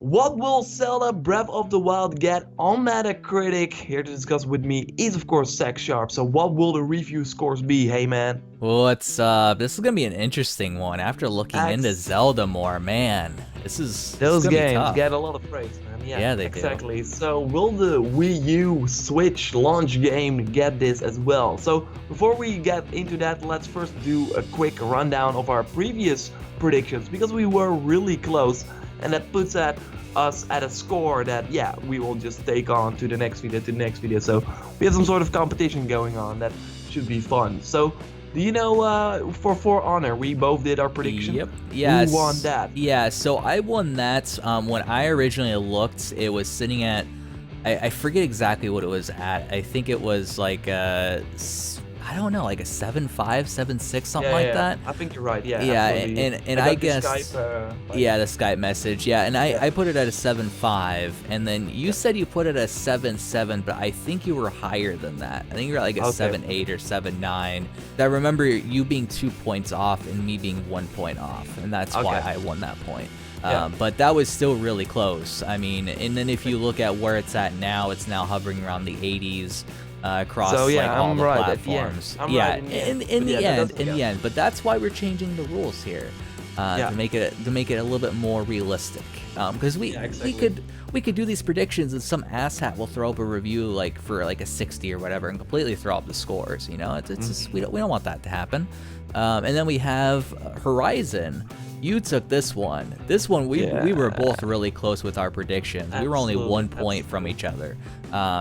What will Zelda Breath of the Wild get on Metacritic? Here to discuss with me is of course Zach Sharp. So what will the review scores be, hey man? What's up? This is gonna be an interesting one. After looking into X, Zelda more, man, this is those gonna be games tough. get a lot of praise, man. Yeah, Yeah, they do. exactly. So will the Wii U Switch launch game get this as well? So before we get into that, let's first do a quick rundown of our previous predictions because we were really close, and that puts us at a score that we will just take on to the next video. So we have some sort of competition going on that should be fun. So do you know, for Honor, we both did our prediction. Yep. Who won Yes. that? Yeah. So I won that. When I originally looked, it was sitting at. I forget exactly what it was at. I think it was like I don't know, like a 7.5, 7.6, something like that. I think you're right. Yeah, Yeah, absolutely. and I I got the guess Skype. yeah, the Skype message. Yeah, and Yeah. I put it at a 7.5, and then you said you put it at a 7.7, but I think you were higher than that. I think you were like a Okay. 7.8 or 7.9. I remember you being 2 points off and me being 1 point off, and that's why Okay. I won that point. Yeah. But that was still really close. I mean, and then if you look at where it's at now, it's now hovering around the 80s. Across So like all I'm the right at the end. platforms. I'm Yeah, right in the end. in But the yeah, that end, doesn't in the count. end. But that's why we're changing the rules here, Yeah. to make it a little bit more realistic. Because Yeah, exactly. we could do these predictions, and some asshat will throw up a review like for like a 60 or whatever, and completely throw up the scores. You know, it's just we don't want that to happen. And then we have Horizon. You took this one. This one, we were both really close with our predictions. We were only 1 point from each other.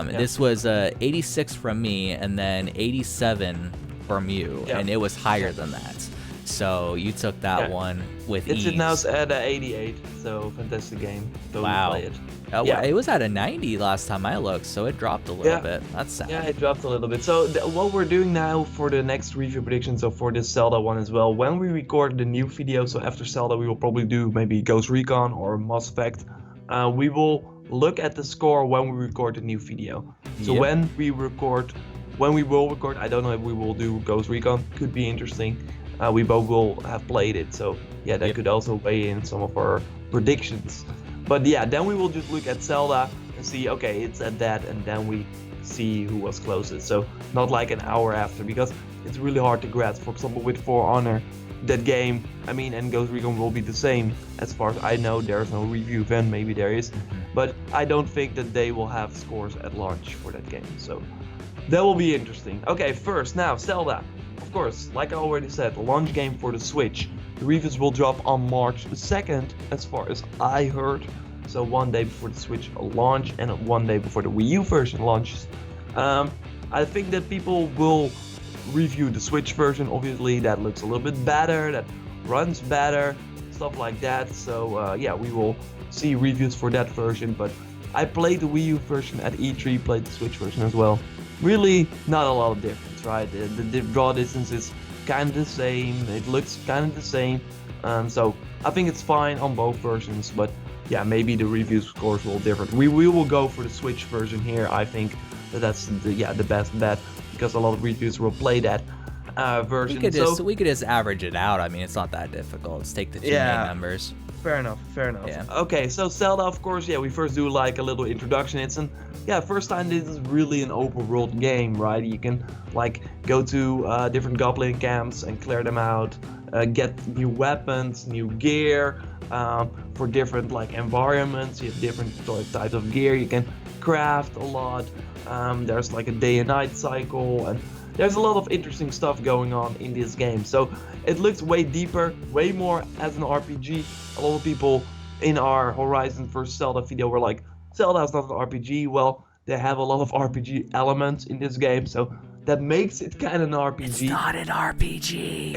This was 86 from me, and then 87 from you, and it was higher than that. So you took that one with ease. It's now at 88. So fantastic game. Totally Wow. play it. It was at a 90 last time I looked, so it dropped a little bit. That's sad. Yeah, it dropped a little bit. So what we're doing now for the next review prediction, so for this Zelda one as well, when we record the new video, so after Zelda, we will probably do maybe Ghost Recon or Mass Effect. We will look at the score when we record the new video. So Yep. when we will record, I don't know if we will do Ghost Recon. Could be interesting. We both will have played it, so yeah, that could also weigh in some of our predictions. But yeah, then we will just look at Zelda and see, okay, it's at that, and then we see who was closest. So not like an hour after, because it's really hard to grasp. For example, with For Honor, that game, I mean, and Ghost Recon will be the same. As far as I know, there's no review event, maybe there is. But I don't think that they will have scores at launch for that game. So that will be interesting. Okay, first, now, Zelda. Of course, like I already said, the launch game for the Switch. The reviews will drop on March 2nd, as far as I heard. So 1 day before the Switch launch and 1 day before the Wii U version launches. I think that people will review the Switch version. Obviously, that looks a little bit better, that runs better, stuff like that. So yeah, we will see reviews for that version. But I played the Wii U version at E3, played the Switch version as well. Really, not a lot of difference, right? The draw distance is kind of the same. It looks kind of the same. So I think it's fine on both versions, but yeah, maybe the review scores will differ. We will go for the Switch version here. I think that's the best bet, because a lot of reviews will play that version. We could just average it out. I mean, it's not that difficult. Let's take the two main numbers. Fair enough. Yeah. Okay, so Zelda, of course, we first do like a little introduction. It's first time this is really an open world game, right? You can like go to different goblin camps and clear them out, get new weapons, new gear, for different like environments. You have different types of gear. You can craft a lot. There's like a day and night cycle, and there's a lot of interesting stuff going on in this game. So it looks way deeper, way more as an RPG. A lot of people in our Horizon vs Zelda video were like, Zelda's not an RPG. Well, they have a lot of RPG elements in this game, so that makes it kind of an RPG. It's not an RPG.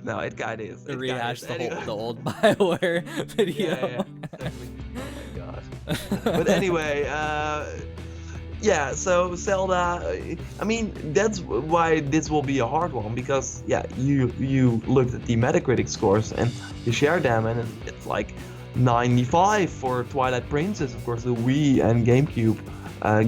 No, it kind of is. To rehash the old BioWare video. Yeah, exactly. Oh my god. But anyway, yeah, so Zelda, I mean, that's why this will be a hard one, because you looked at the Metacritic scores and you share them, and it's like 95 for Twilight Princess, of course, the Wii and GameCube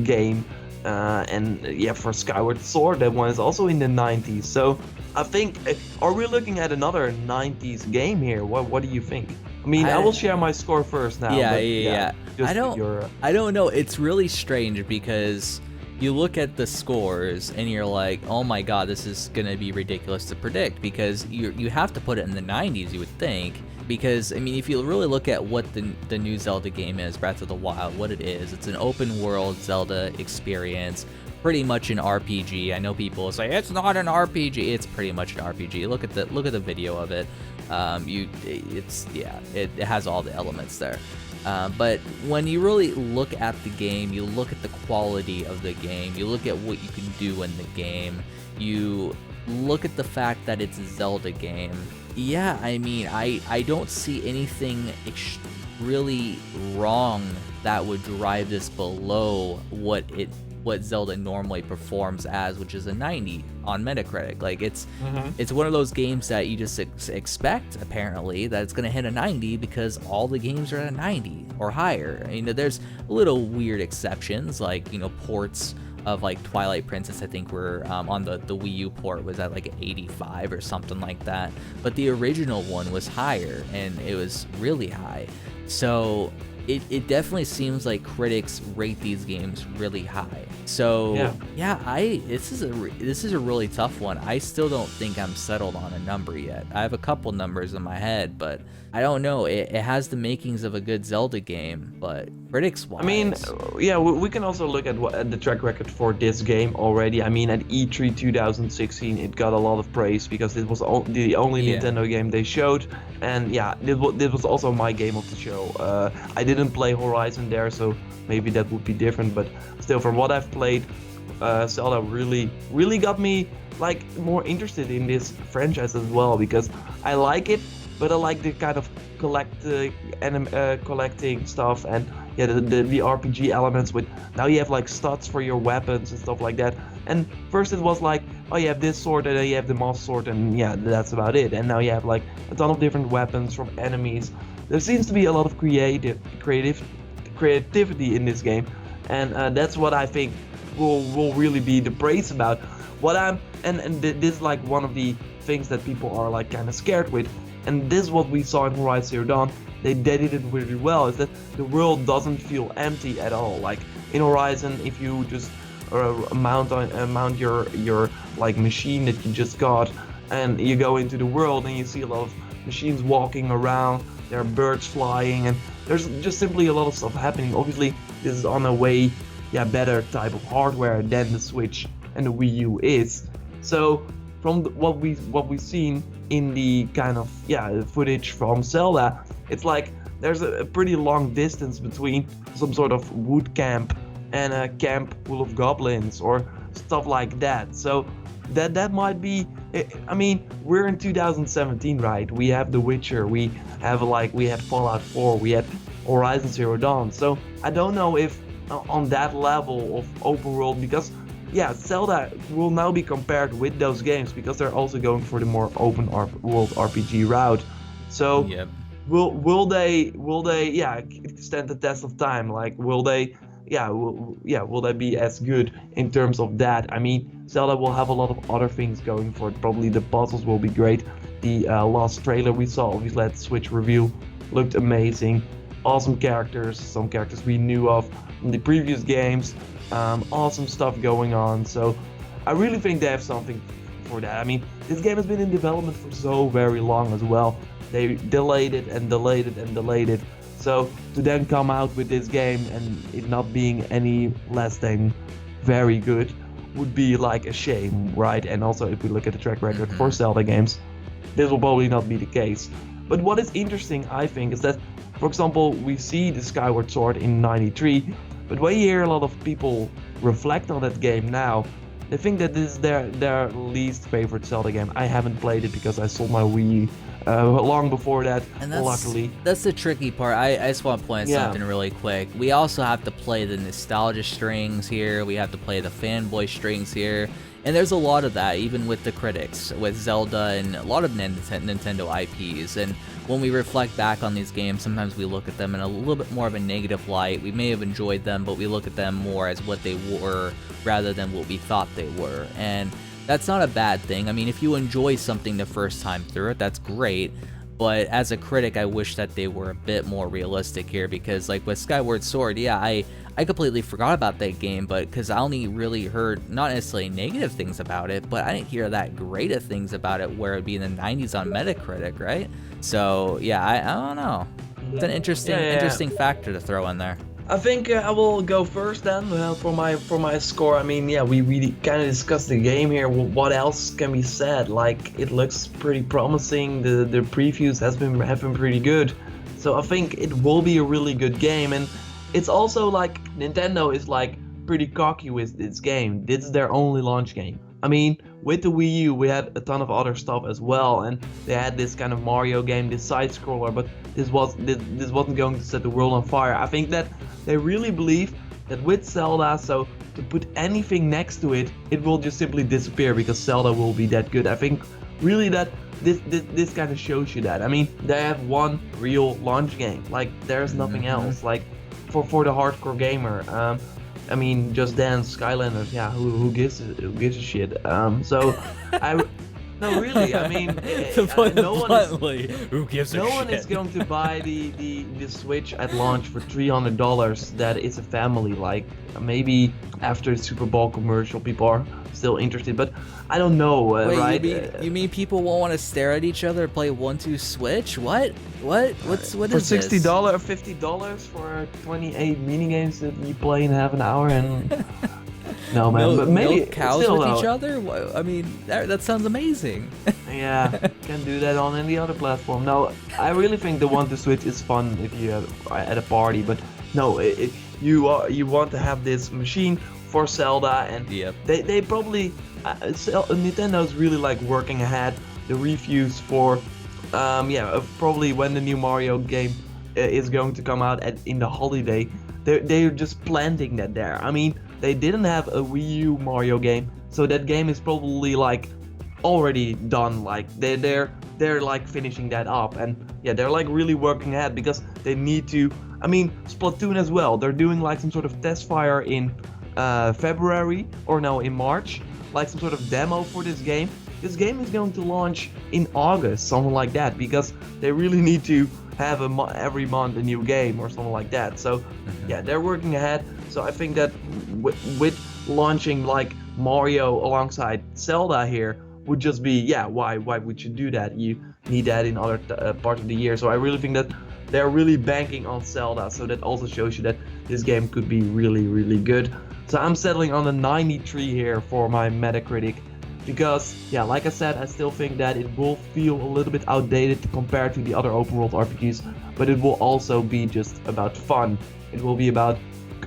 game, and for Skyward Sword, that one is also in the 90s. So I think, are we looking at another 90s game here? What do you think? I mean, I I will share my score first now, Yeah, but yeah, yeah, yeah. just your. I don't know. It's really strange because you look at the scores and you're like, oh my god, this is gonna be ridiculous to predict because you have to put it in the 90s, you would think. Because I mean, if you really look at what the new Zelda game is, Breath of the Wild, what it is, it's an open world Zelda experience. Pretty much an RPG. I know people say it's not an RPG. It's pretty much an RPG. Look at the video of it. It has all the elements there. But when you really look at the game, you look at the quality of the game, you look at what you can do in the game, you look at the fact that it's a Zelda game. Yeah, I mean, I don't see anything really wrong that would drive this below what Zelda normally performs as, which is a 90 on Metacritic. Like it's one of those games that you just expect apparently that it's going to hit a 90 because all the games are at a 90 or higher. I mean, there's little weird exceptions like, ports of like Twilight Princess, I think were on the Wii U port was at like 85 or something like that, but the original one was higher and it was really high. So it definitely seems like critics rate these games really high. So this is a really tough one. I still don't think I'm settled on a number yet. I have a couple numbers in my head, but I don't know. It has the makings of a good Zelda game, but critics wise, I mean, yeah, we can also look at the track record for this game already. I mean, at E3 2016, it got a lot of praise because it was the only Nintendo game they showed, and yeah, this was also my game of the show. I didn't play Horizon there, so maybe that would be different, but still, from what I've played, Zelda really got me like more interested in this franchise as well because I like it. But I like the kind of collecting stuff and the RPG elements with now you have like stats for your weapons and stuff like that. And first it was like, oh, you have this sword and then you have the moss sword and yeah, that's about it. And now you have like a ton of different weapons from enemies. There seems to be a lot of creativity in this game, and that's what I think will really be the praise about. This is like one of the things that people are like kind of scared with. And this is what we saw in Horizon Zero Dawn. They did it really well, is that the world doesn't feel empty at all. Like in Horizon, if you just mount your like machine that you just got, and you go into the world and you see a lot of machines walking around, there are birds flying, and there's just simply a lot of stuff happening. Obviously, this is on a way, better type of hardware than the Switch and the Wii U is. So from what we've seen in the kind of footage from Zelda, it's like there's a pretty long distance between some sort of wood camp and a camp full of goblins or stuff like that. So that might be, I mean, we're in 2017, right? We have The Witcher, we had Fallout 4, we had Horizon Zero Dawn. So I don't know if on that level of open world, because Zelda will now be compared with those games because they're also going for the more open world RPG route. So will they stand the test of time? Like will they be as good in terms of that? I mean, Zelda will have a lot of other things going for it. Probably the puzzles will be great. The last trailer we saw, obviously at Switch review, looked amazing. Awesome characters, some characters we knew of in the previous games. Awesome stuff going on, so I really think they have something for that. I mean, this game has been in development for so very long as well. They delayed it and delayed it and delayed it. So to then come out with this game and it not being any less than very good would be like a shame, right? And also if we look at the track record for Zelda games, this will probably not be the case. But what is interesting, I think, is that, for example, we see the Skyward Sword in '93, but when you hear a lot of people reflect on that game now, they think that this is their least favorite Zelda game. I haven't played it because I sold my Wii long before that, and luckily. That's the tricky part. I just want to point out something really quick. We also have to play the nostalgia strings here. We have to play the fanboy strings here. And there's a lot of that, even with the critics, with Zelda and a lot of Nintendo IPs. And when we reflect back on these games, sometimes we look at them in a little bit more of a negative light. We may have enjoyed them, but we look at them more as what they were rather than what we thought they were. And that's not a bad thing. I mean, if you enjoy something the first time through it, that's great. But as a critic, I wish that they were a bit more realistic here, because like with Skyward Sword, yeah, I completely forgot about that game, but because I only really heard not necessarily negative things about it, but I didn't hear that great of things about it where it'd be in the 90s on Metacritic, right? So yeah, I don't know. It's an interesting factor to throw in there. I think I will go first then for my score. I mean, yeah, we kind of discussed the game here. What else can be said? Like, it looks pretty promising. The previews have been pretty good. So I think it will be a really good game. And it's also like Nintendo is like pretty cocky with its game. This is their only launch game. I mean, with the Wii U, we had a ton of other stuff as well, and they had this kind of Mario game, this side scroller, but this wasn't going to set the world on fire. I think that they really believe that with Zelda, so to put anything next to it, it will just simply disappear because Zelda will be that good. I think really that this kind of shows you that. I mean, they have one real launch game. Like, there's nothing else. Like, for the hardcore gamer. I mean, Just Dance, Skylanders, yeah, who gives a shit? No, really, I mean, who gives a no shit? one is going to buy the Switch at launch for $300 that is a family. Like, maybe after the Super Bowl commercial, people are still interested, but I don't know, Wait, right? You mean people won't want to stare at each other and play 1-2 Switch? What? What is for this? $60 or $50 for 28 minigames that you play in half an hour and no, man, but maybe milk cows still, with each other? I mean, that sounds amazing. Yeah, can do that on any other platform. No, I really think the One to Switch is fun if you have at a party, but no, you want to have this machine for Zelda, and yep. they probably Nintendo's really like working ahead. The reviews for probably when the new Mario game is going to come out in the holiday, they're just planting that there. I mean, they didn't have a Wii U Mario game, so that game is probably like already done. Like they're like finishing that up, and yeah, they're like really working ahead because they need to. I mean, Splatoon as well. They're doing like some sort of test fire in February or no, in March, like some sort of demo for this game. This game is going to launch in August, something like that, because they really need to have every month a new game or something like that. So yeah, they're working ahead. So I think that with launching like Mario alongside Zelda here would just be, yeah, why would you do that? You need that in other parts of the year. So I really think that they're really banking on Zelda. So that also shows you that this game could be really, really good. So I'm settling on a 93 here for my Metacritic. Because, yeah, like I said, I still think that it will feel a little bit outdated compared to the other open world RPGs, but it will also be just about fun. It will be about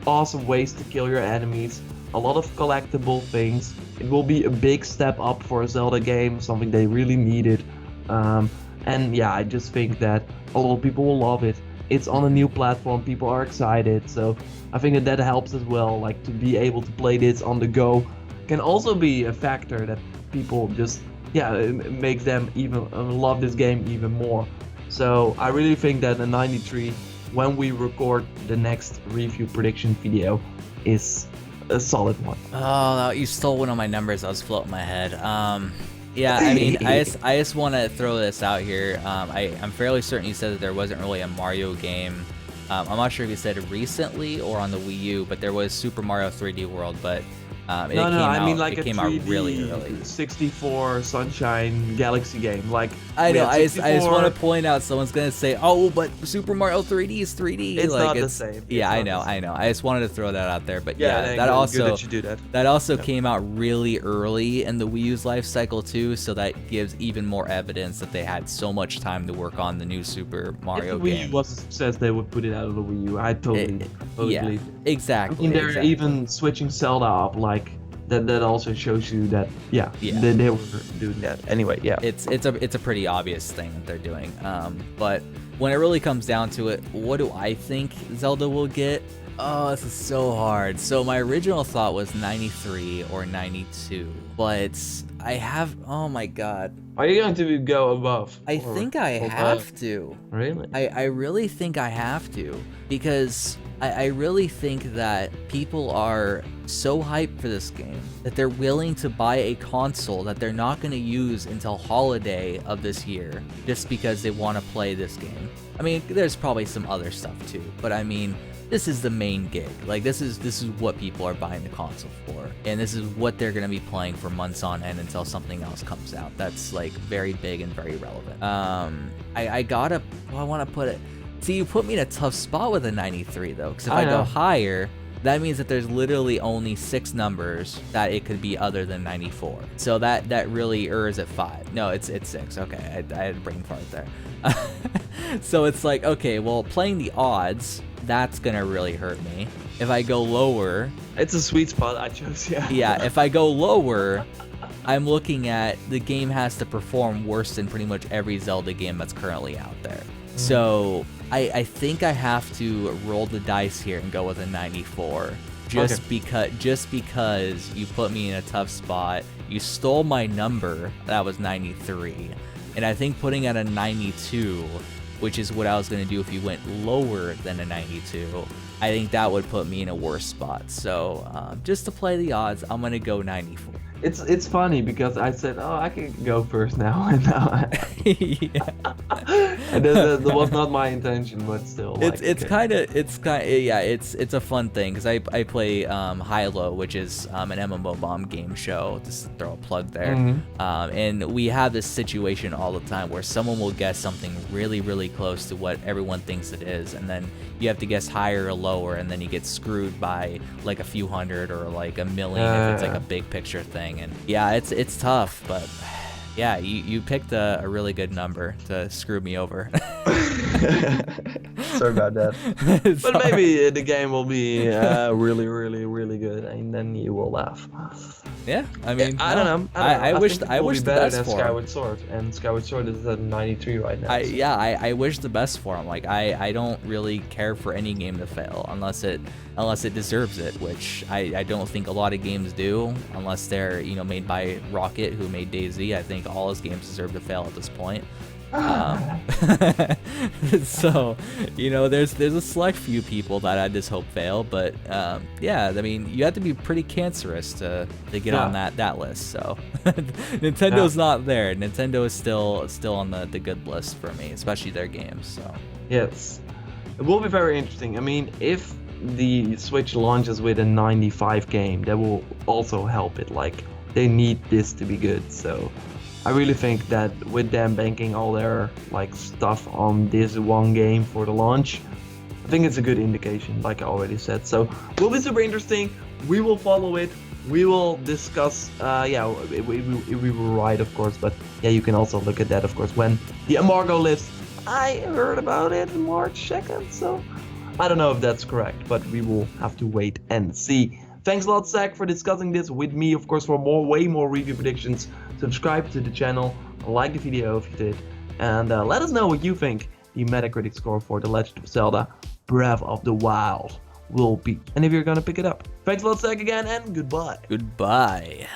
awesome ways to kill your enemies, a lot of collectible things. It will be a big step up for a Zelda game, something they really needed. And yeah, I just think that a lot of people will love it. It's on a new platform, people are excited, so I think that helps as well. Like, to be able to play this on the go can also be a factor that people just, makes them even love this game even more. So I really think that a 93, when we record the next review prediction video, is a solid one. Oh, no, you stole one of my numbers. I was floating my head. Yeah, I mean, I just want to throw this out here. I'm fairly certain you said that there wasn't really a Mario game. I'm not sure if you said recently or on the Wii U, but there was Super Mario 3D World, but it came out really early. 64 Sunshine Galaxy game. Like, I know. I just want to point out, someone's gonna say, "Oh, but Super Mario 3D is 3D." It's like, not the same. Yeah, I know. I just wanted to throw that out there. But yeah, that also good that you do that. That also came out really early in the Wii U's life cycle too, so that gives even more evidence that they had so much time to work on the new Super Mario game. If the Wii U was a success, they would put it out of the Wii U. I totally believe. Exactly. I mean, they're even switching Zelda up, like that also shows you that they were doing that. Anyway, yeah. It's a pretty obvious thing that they're doing. But when it really comes down to it, what do I think Zelda will get? Oh, this is so hard. So my original thought was 93 or 92, but I have, oh my god. Are you going to go above? I think I have to. Really? I really think I have to, because I really think that people are so hyped for this game that they're willing to buy a console that they're not going to use until holiday of this year just because they want to play this game. I mean, there's probably some other stuff too, but I mean, this is the main gig. Like, this is what people are buying the console for, and this is what they're gonna be playing for months on end until something else comes out that's like very big and very relevant. I want to put it. See, you put me in a tough spot with a 93 though, because if I go higher, that means that there's literally only 6 numbers that it could be other than 94. So that really is at 5. No, it's 6. Okay, I had a brain fart there. So it's like, okay, well, playing the odds, that's gonna really hurt me. If I go lower, it's a sweet spot I chose. Yeah, if I go lower, I'm looking at the game has to perform worse than pretty much every Zelda game that's currently out there. So I think I have to roll the dice here and go with a 94. Just because you put me in a tough spot. You stole my number. That was 93. And I think putting at a 92, which is what I was going to do if you went lower than a 92, I think that would put me in a worse spot. So just to play the odds, I'm going to go 94. It's funny because I said, oh, I can go first now, and now and that was not my intention, but still. Like, it's kind of yeah, it's a fun thing because I play Hilo, which is an MMO bomb game show. Just to throw a plug there. And we have this situation all the time where someone will guess something really, really close to what everyone thinks it is, and then you have to guess higher or lower, and then you get screwed by like a few hundred or like a million if it's like a big picture thing. And yeah, it's tough, but yeah, you picked a really good number to screw me over. Sorry about that. But maybe the game will be really, really, really good, and then you will laugh. Yeah, I mean, I don't know. I wish the best for Skyward Sword, and Skyward Sword is at 93 right now. I wish the best for him. Like I don't really care for any game to fail unless it deserves it, which I don't think a lot of games do, unless they're made by Rocket, who made DayZ. I think all his games deserve to fail at this point. So there's a select few people that I just hope fail, but yeah, I mean, you have to be pretty cancerous to get on that list. So Nintendo's not there. Nintendo is still on the good list for me, especially their games. So yes, it will be very interesting. I mean, if the Switch launches with a 95 game, that will also help it. Like, they need this to be good. So I really think that with them banking all their stuff on this one game for the launch, I think it's a good indication, like I already said. So it will be super interesting. We will follow it. We will discuss. We were right, of course, but yeah, you can also look at that, of course, when the embargo lifts. I heard about it March 2nd, so I don't know if that's correct, but we will have to wait and see. Thanks a lot, Zach, for discussing this with me. Of course, for way more review predictions, subscribe to the channel, like the video if you did, and let us know what you think the Metacritic score for The Legend of Zelda Breath of the Wild will be, and if you're gonna pick it up. Thanks a lot, Zach, again, and goodbye. Goodbye.